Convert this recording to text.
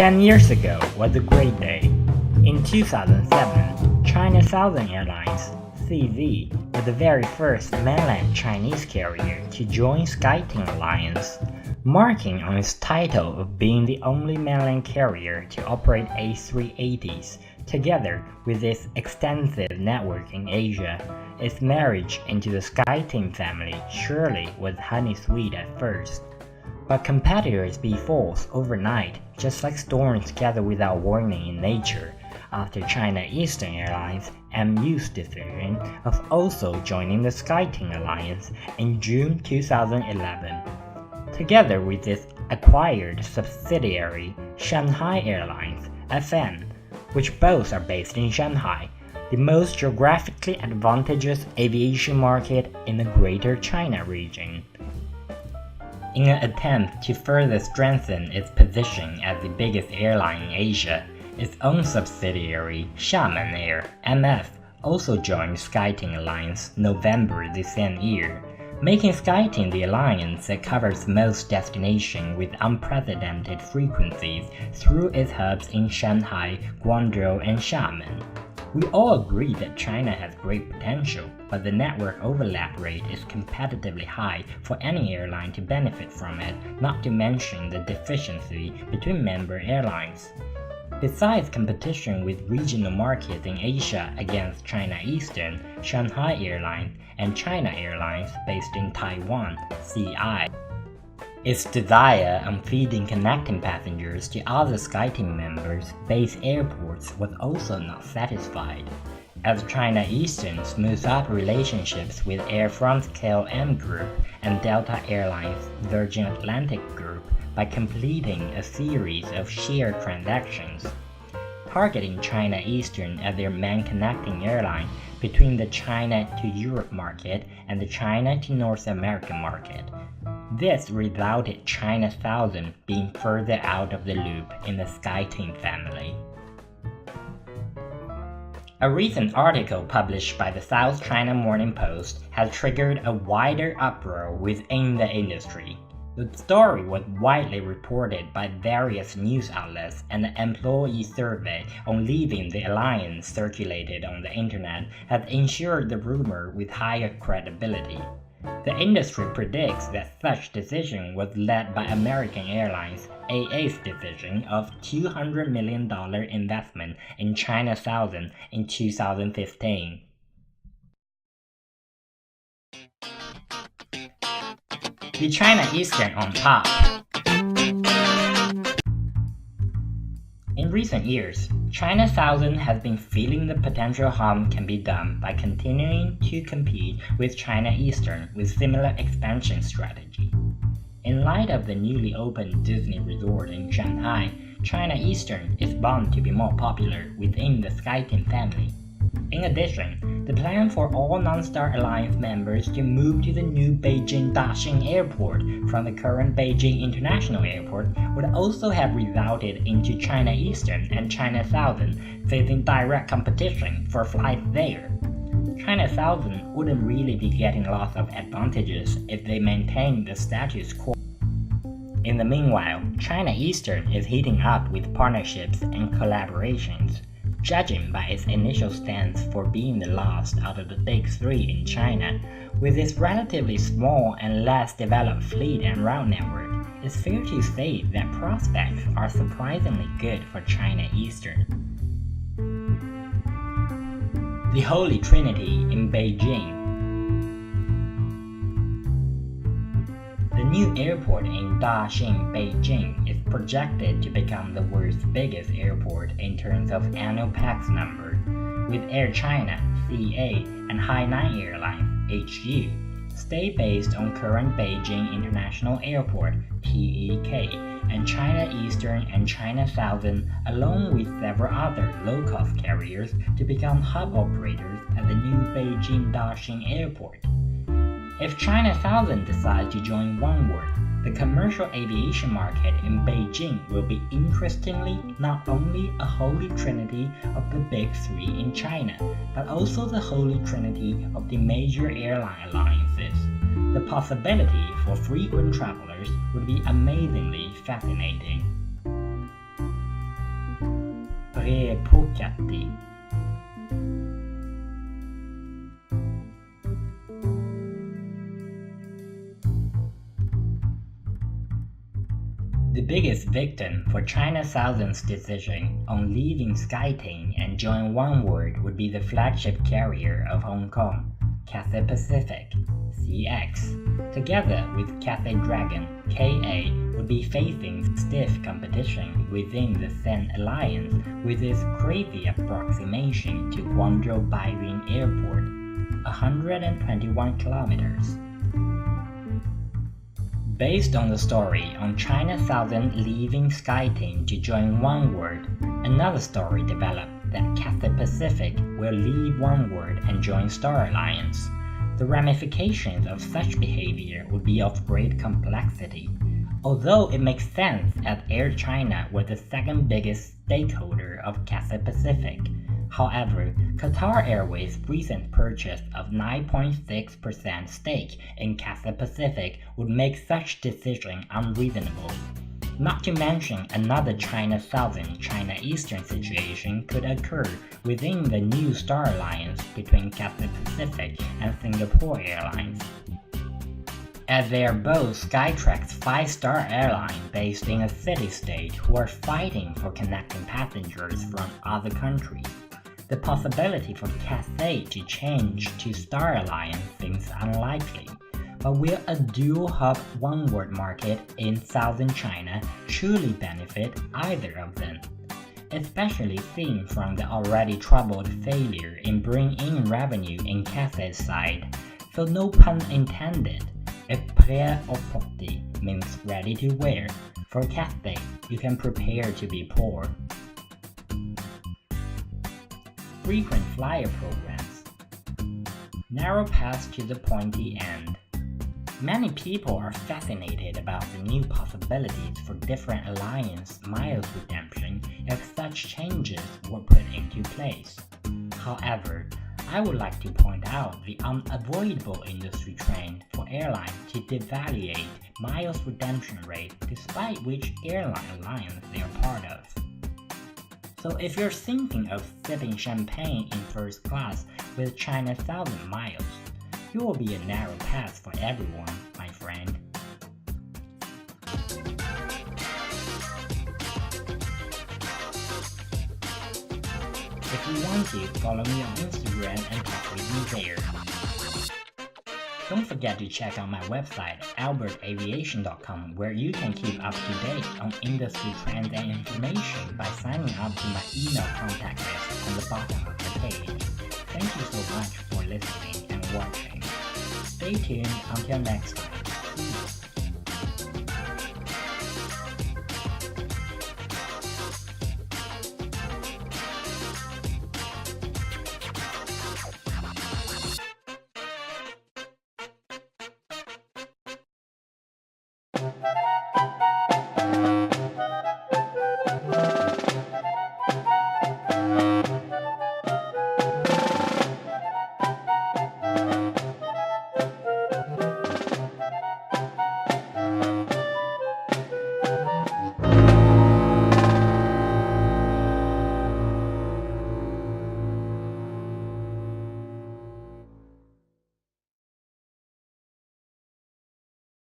10 years ago was a great day. In 2007, China Southern Airlines (CZ) was the very first mainland Chinese carrier to join Skyteam Alliance, marking on its title of being the only mainland carrier to operate A380s. Together with its extensive network in Asia, its marriage into the Skyteam family surely was honey sweet at first. But competitors befalls overnight, just like storms gather without warning in nature, after China Eastern Airlines (MU's) decision of also joining the Skyteam Alliance in June 2011. Together with its acquired subsidiary, Shanghai Airlines (FN), which both are based in Shanghai, the most geographically advantageous aviation market in the Greater China region. In an attempt to further strengthen its position as the biggest airline in Asia, its own subsidiary, Xiamen Air (MF), also joined Skyteam Alliance November the same year, making Skyteam the alliance that covers most destinations with unprecedented frequencies through its hubs in Shanghai, Guangzhou, and Xiamen. We all agree that China has great potential, but the network overlap rate is competitively high for any airline to benefit from it, not to mention the deficiency between member airlines. Besides competition with regional markets in Asia against China Eastern, Shanghai Airlines, and China Airlines based in Taiwan (CI), its desire on feeding connecting passengers to other Skyteam members' base airports was also not satisfied, as China Eastern smoothed up relationships with Air France-KLM Group and Delta Airlines Virgin Atlantic Group by completing a series of shared transactions, targeting China Eastern as their main connecting airline between the China to Europe market and the China to North American market. This resulted China Southern being further out of the loop in the Skyteam family. A recent article published by the South China Morning Post has triggered a wider uproar within the industry. The story was widely reported by various news outlets, and the employee survey on leaving the alliance circulated on the internet has ensured the rumor with higher credibility. The industry predicts that such decision was led by American Airlines AA's decision of $200 million investment in China Southern in 2015. The China Eastern on top. In recent years, China Southern has been feeling the potential harm can be done by continuing to compete with China Eastern with similar expansion strategy. In light of the newly opened Disney resort in Shanghai, China Eastern is bound to be more popular within the Skyteam family. In addition, the plan for all non-Star Alliance members to move to the new Beijing Daxing Airport from the current Beijing International Airport would also have resulted into China Eastern and China Southern facing direct competition for flights there. China Southern wouldn't really be getting lots of advantages if they maintained the status quo. In the meanwhile, China Eastern is heating up with partnerships and collaborations. Judging by its initial stance for being the last out of the big three in China, with its relatively small and less developed fleet and route network, it's fair to say that prospects are surprisingly good for China Eastern. The Holy Trinity in Beijing. The new airport in Daxing, Beijing is projected to become the world's biggest airport in terms of annual pax number, with Air China (CA) and Hainan Airlines (HU) stay based on current Beijing International Airport (TEK), and China Eastern and China Southern, along with several other low-cost carriers, to become hub operators at the new Beijing Daxing Airport. If China Southern decides to join Oneworld, the commercial aviation market in Beijing will be interestingly not only a holy trinity of the big three in China, but also the holy trinity of the major airline alliances. The possibility for frequent travelers would be amazingly fascinating. Prepukati. The biggest victim for China Southern's decision on leaving Skyteam and joining Oneworld would be the flagship carrier of Hong Kong, Cathay Pacific, CX. Together with Cathay Dragon, KA would be facing stiff competition within the Sen Alliance with its crazy approximation to Guangzhou Baiyun Airport, 121 kilometers. Based on the story on China Southern leaving Skyteam to join Oneworld, another story developed that Cathay Pacific will leave Oneworld and join Star Alliance. The ramifications of such behavior would be of great complexity, although it makes sense as Air China was the second biggest stakeholder of Cathay Pacific. However, Qatar Airways' recent purchase of 9.6% stake in Cathay Pacific would make such decision unreasonable. Not to mention another China Southern, China Eastern situation could occur within the new Star Alliance between Cathay Pacific and Singapore Airlines. As they are both Skytrax's 5-star airline based in a city-state who are fighting for connecting passengers from other countries, the possibility for Cathay to change to Star Alliance seems unlikely. But will a dual-hub Oneworld market in southern China truly benefit either of them? Especially seen from the already troubled failure in bringing in revenue in Cathay's side. So no pun intended, if prêt au porter means ready to wear, for Cathay you can prepare to be poor. Frequent flyer programs. Narrow paths to the pointy end. Many people are fascinated about the new possibilities for different alliance miles redemption if such changes were put into place. However, I would like to point out the unavoidable industry trend for airlines to devaluate miles redemption rate despite which airline alliance they are part of. So if you're thinking of sipping champagne in first class with China Southern miles, you will be a narrow path for everyone, my friend. If you want to, follow me on Instagram and talk with me there. Don't forget to check out my website, albertaviation.com, where you can keep up to date on industry trends and information by signing up to my email contact list on the bottom of the page. Thank you so much for listening and watching. Stay tuned until next time. See you.